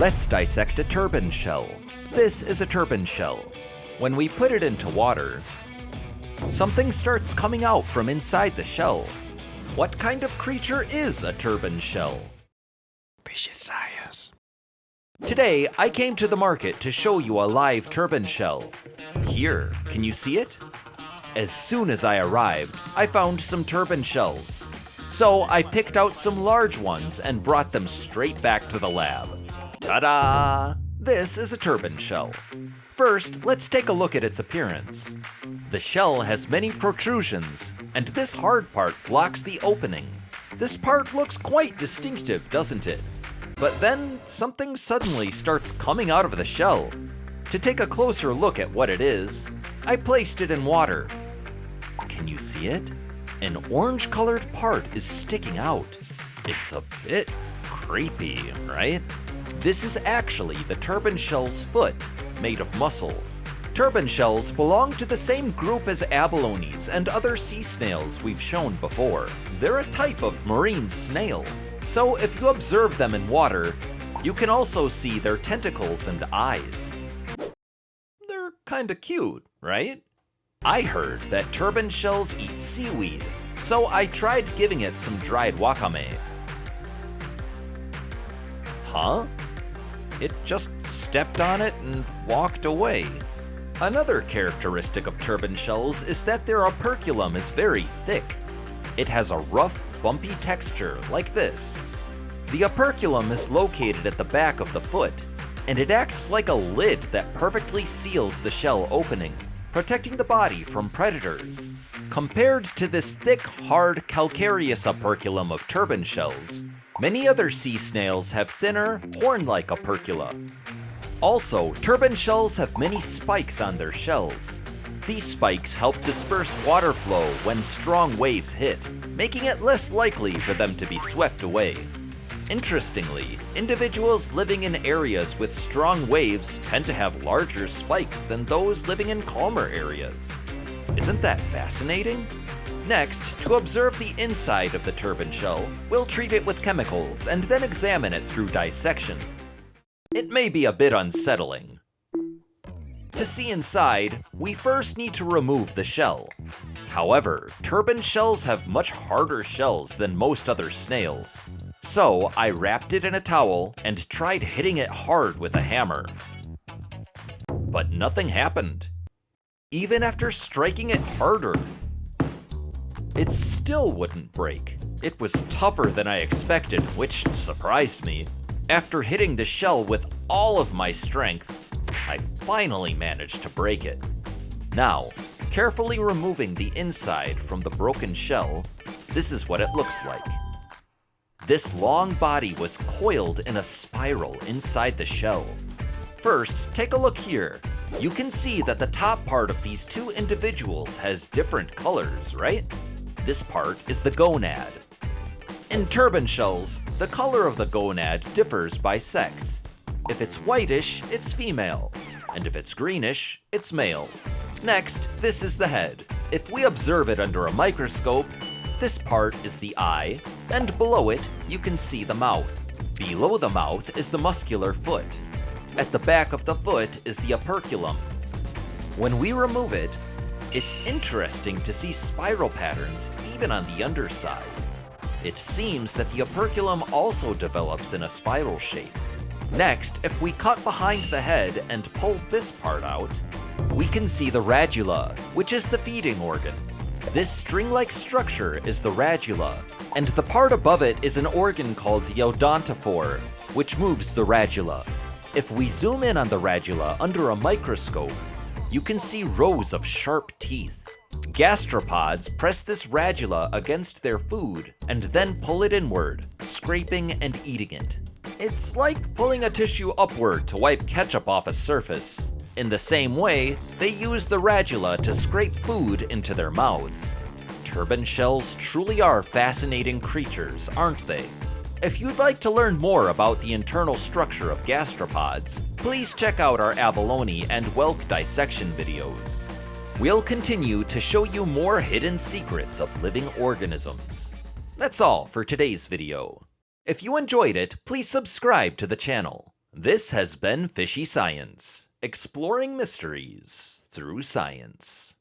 Let's dissect a turban shell. This is a turban shell. When we put it into water, something starts coming out from inside the shell. What kind of creature is a turban shell? Today, I came to the market to show you a live turban shell. Here, can you see it? As soon as I arrived, I found some turban shells. So I picked out some large ones and brought them straight back to the lab. Ta-da! This is a turban shell. First, let's take a look at its appearance. The shell has many protrusions, and this hard part blocks the opening. This part looks quite distinctive, doesn't it? But then, something suddenly starts coming out of the shell. To take a closer look at what it is, I placed it in water. Can you see it? An orange-colored part is sticking out. It's a bit creepy, right? This is actually the turban shell's foot, made of muscle. Turban shells belong to the same group as abalones and other sea snails we've shown before. They're a type of marine snail, so if you observe them in water, you can also see their tentacles and eyes. They're kinda cute, right? I heard that turban shells eat seaweed, so I tried giving it some dried wakame. Huh? It just stepped on it and walked away. Another characteristic of turban shells is that their operculum is very thick. It has a rough, bumpy texture like this. The operculum is located at the back of the foot, and it acts like a lid that perfectly seals the shell opening, protecting the body from predators. Compared to this thick, hard, calcareous operculum of turban shells, many other sea snails have thinner, horn-like opercula. Also, turban shells have many spikes on their shells. These spikes help disperse water flow when strong waves hit, making it less likely for them to be swept away. Interestingly, individuals living in areas with strong waves tend to have larger spikes than those living in calmer areas. Isn't that fascinating? Next, to observe the inside of the turban shell, we'll treat it with chemicals and then examine it through dissection. It may be a bit unsettling. To see inside, we first need to remove the shell. However, turban shells have much harder shells than most other snails. So I wrapped it in a towel and tried hitting it hard with a hammer. But nothing happened. Even after striking it harder, it still wouldn't break. It was tougher than I expected, which surprised me. After hitting the shell with all of my strength, I finally managed to break it. Now, carefully removing the inside from the broken shell, this is what it looks like. This long body was coiled in a spiral inside the shell. First, take a look here. You can see that the top part of these two individuals has different colors, right? This part is the gonad. In turban shells, the color of the gonad differs by sex. If it's whitish, it's female, and if it's greenish, it's male. Next, this is the head. If we observe it under a microscope, this part is the eye, and below it, you can see the mouth. Below the mouth is the muscular foot. At the back of the foot is the operculum. When we remove it, it's interesting to see spiral patterns even on the underside. It seems that the operculum also develops in a spiral shape. Next, if we cut behind the head and pull this part out, we can see the radula, which is the feeding organ. This string-like structure is the radula, and the part above it is an organ called the odontophore, which moves the radula. If we zoom in on the radula under a microscope, you can see rows of sharp teeth. Gastropods press this radula against their food and then pull it inward, scraping and eating it. It's like pulling a tissue upward to wipe ketchup off a surface. In the same way, they use the radula to scrape food into their mouths. Turban shells truly are fascinating creatures, aren't they? If you'd like to learn more about the internal structure of gastropods, please check out our abalone and whelk dissection videos. We'll continue to show you more hidden secrets of living organisms. That's all for today's video. If you enjoyed it, please subscribe to the channel. This has been Fishy Science, exploring mysteries through science.